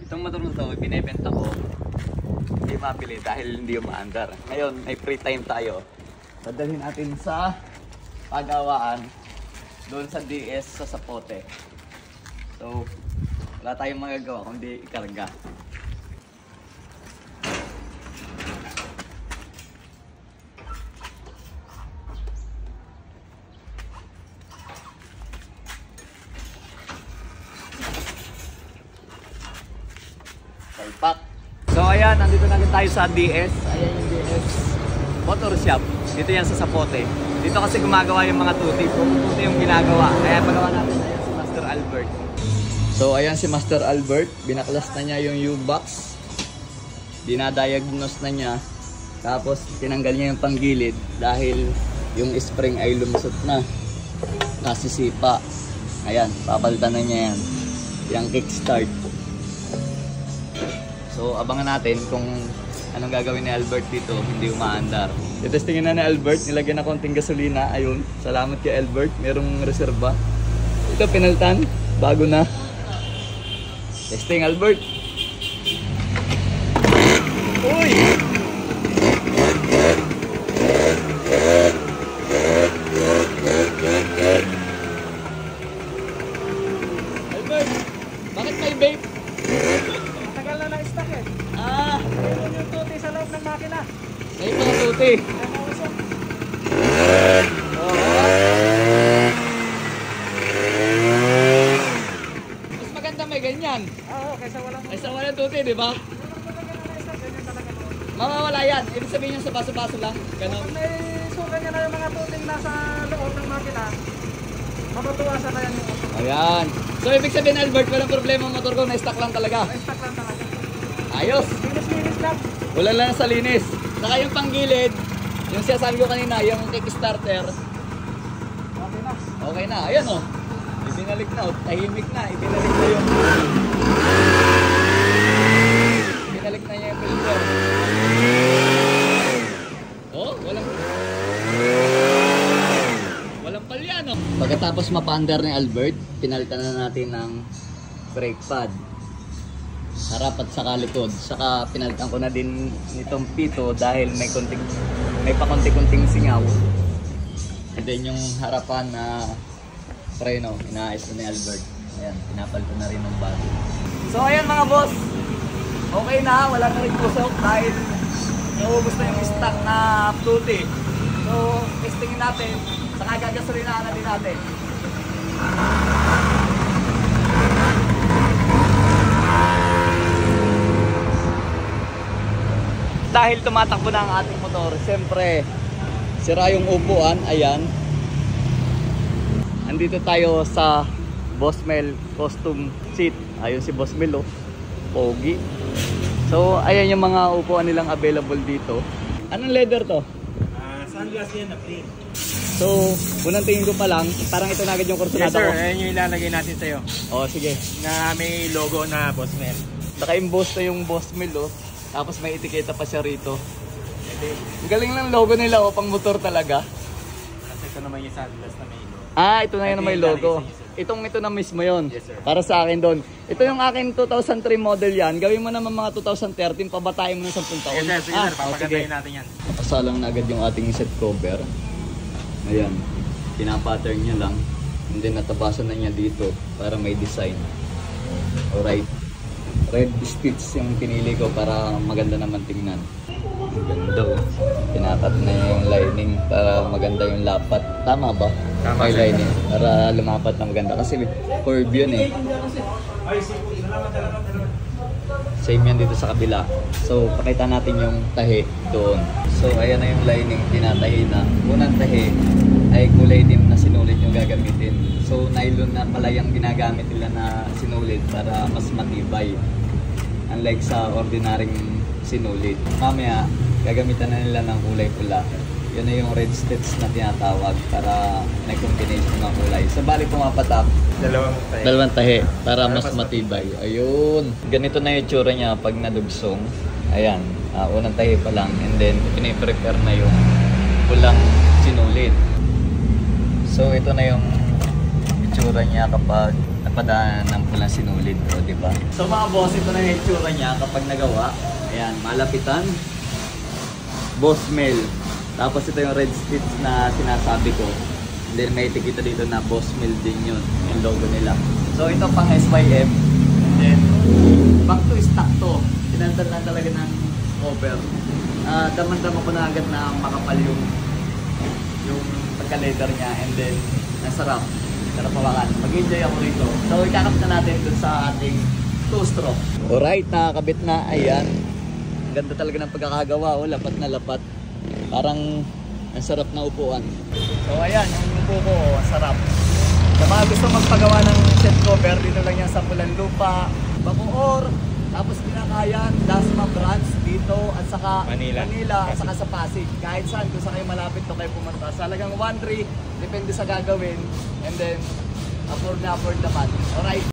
Itong motor na to, binibenta ko. Hindi mapili dahil hindi umaandar. Ngayon, may free time tayo. Dadalhin natin sa pagawaan doon sa DS sa Zapote. So, wala tayong magagawa kundi ikarga. Palpak. So ayan, nandito na rin tayo sa DS. Ayan yung DS Motor Shop. Dito yan sa Zapote. Dito kasi gumagawa yung mga tuti. Tuti yung ginagawa. Kaya pagawa natin ayan si Master Albert. So ayan si Master Albert. Binaklas na niya yung U-box. Dinadiagnose na niya. Tapos tinanggal niya yung panggilid dahil yung spring ay lumusot na. Nasisipa. Ayan, papalitan na niya yan. Yung kickstart. So abangan natin kung anong gagawin ni Albert dito, hindi umaandar. Testingin na ni Albert, nilagyan na konting gasolina. Ayun, salamat kay Albert, merong reserba. Ito pinalitan, bago na. Testing Albert. Uy! Albert, bakit may vape? Tagal na na-stack eh. Ah! Ayun yung tuti sa loob ng makina. Ay, mga tuti. Ay, mausok. Mas maganda may ganyan. Oo, kaysa walang... Kaysa walang tuti, di ba? Ganyan talaga. Mawawala yan. Ibig sabihin yung sa baso-baso lang. Ganon. Pag may sukan niya na yung mga tuting nasa loob ng makina, matutuwasan na yan yung usok. Ayan. So, ibig sabihin, Albert, walang problema ang motor ko. Na-stock lang talaga. Na-stack lang talaga. Ayos. Linis-linis lang. Wala lang sa linis. Saka yung panggilid, yung sinasabi ko kanina, yung kickstarter, Okay na. okay na. Ayan o. Ibinalik na. Tahimik na. Ibinalik na yung... Ibinalik na niya yung filter. Oh, walang palya, no? Pagkatapos mapaandar ni Albert, pinalitan na natin ng brake pad. Harap at saka likod. Saka pinalitan ko na din nitong pito dahil may pakunti-kunting singaw. And then yung harapan na preno, inaayos na ni Albert. Ayan, pinapal ko na rin ng bago. So ayan mga boss, okay na, wala na rin kusok dahil naubos na yung stock na tuti. So testingin natin, saka gagasolinahan na din natin. Dahil tumatakbo na ang ating motor, siyempre sira yung upuan. Ayan, andito tayo sa Boss Mel Custom Seat. Ayun si Boss Mel, oh. Pogi. So ayan yung mga upuan nilang available dito. Anong leather to? Sunglass yan na plain. So unang tingin ko pa lang, parang ito na agad yung kursunada ko. Ayan yung ilalagay natin sa'yo. Oh sige. Na may logo na Boss Mel. Naka-emboss na yung Boss Mel, oh. Tapos may etiketa pa siya rito. Ang galing ng logo nila, oh, pang motor talaga. Kasi ito naman yung sunglass na may logo. Ah, ito na yun na may logo. Ito na mismo yun. Yes, sir. Para sa akin doon. Ito yung akin 2003 model yan. Gawin mo naman mga 2013, pabatayin mo ng 10 taon. Yes, sir. Sige, sir. Papagandahin natin yan. Nakasalang na agad yung ating seat cover. Ayan. Pinapattern niya lang. And then natabasan na niya dito para may design. Alright. Red stitch yung pinili ko para maganda naman tingnan. Ganda, oh. Pinatat na yung lining para maganda yung lapat. Tama ba? Tama, may sir. lining para lumapat na maganda. Kasi curve yun eh. Same yan dito sa kabila. So pakita natin yung tahi doon. So ayan na yung lining, tinatahi na. Unang tahi ay kulay dim na sinulit yung gagamitin. So nylon na pala yung ginagamit nila na sinulit para mas matibay. Unlike sa ordinaryong sinulit. Mamaya gagamitan na nila ng kulay pula. Yun na yung red stitch na tinatawag para may combination ng kulay. So bali pumapatak dalawang tahi para mas matibay. Ayun. Ganito na yung tsura niya pag nadugsong. Ayan. Unang tahi pa lang. And then piniprepare na yung pulang sinulit. So ito na yung itsura niya kapag padaan ng pulang sinulid, o di ba? So mga boss, ito na yung itsura niya kapag nagawa. Ayan, malapitan, boss mail. Tapos ito yung red stitch na sinasabi ko. And then may tikita dito na boss mail din yun, yung logo nila. So ito pang SYM. And then back to stock to. Tinantan lang talaga ng cover. Daman-dama ko na agad na makapal yung pagka-leather niya, and then nasarap. Sarap hawakan. Mag-enjoy ako rito. So ikakap na natin dun sa ating 2-stroke. Alright, nakakabit na. Ayan. Ang ganda talaga ng pagkakagawa. Oh, lapat na lapat. Parang ang sarap na upuan. So ayan, yung upo ko, ang sarap. Sa mga gusto magpagawa ng seat cover, dito lang yan sa Pulanlupa, Bacoor, tapos Pinakayan, Dasma branch dito, at saka Manila at saka sa Pasig. Kahit saan, kung saan kayo malapit to kayo pumunta. Sa halagang 1-3, depende sa gagawin, and then afford na afford naman. Alright.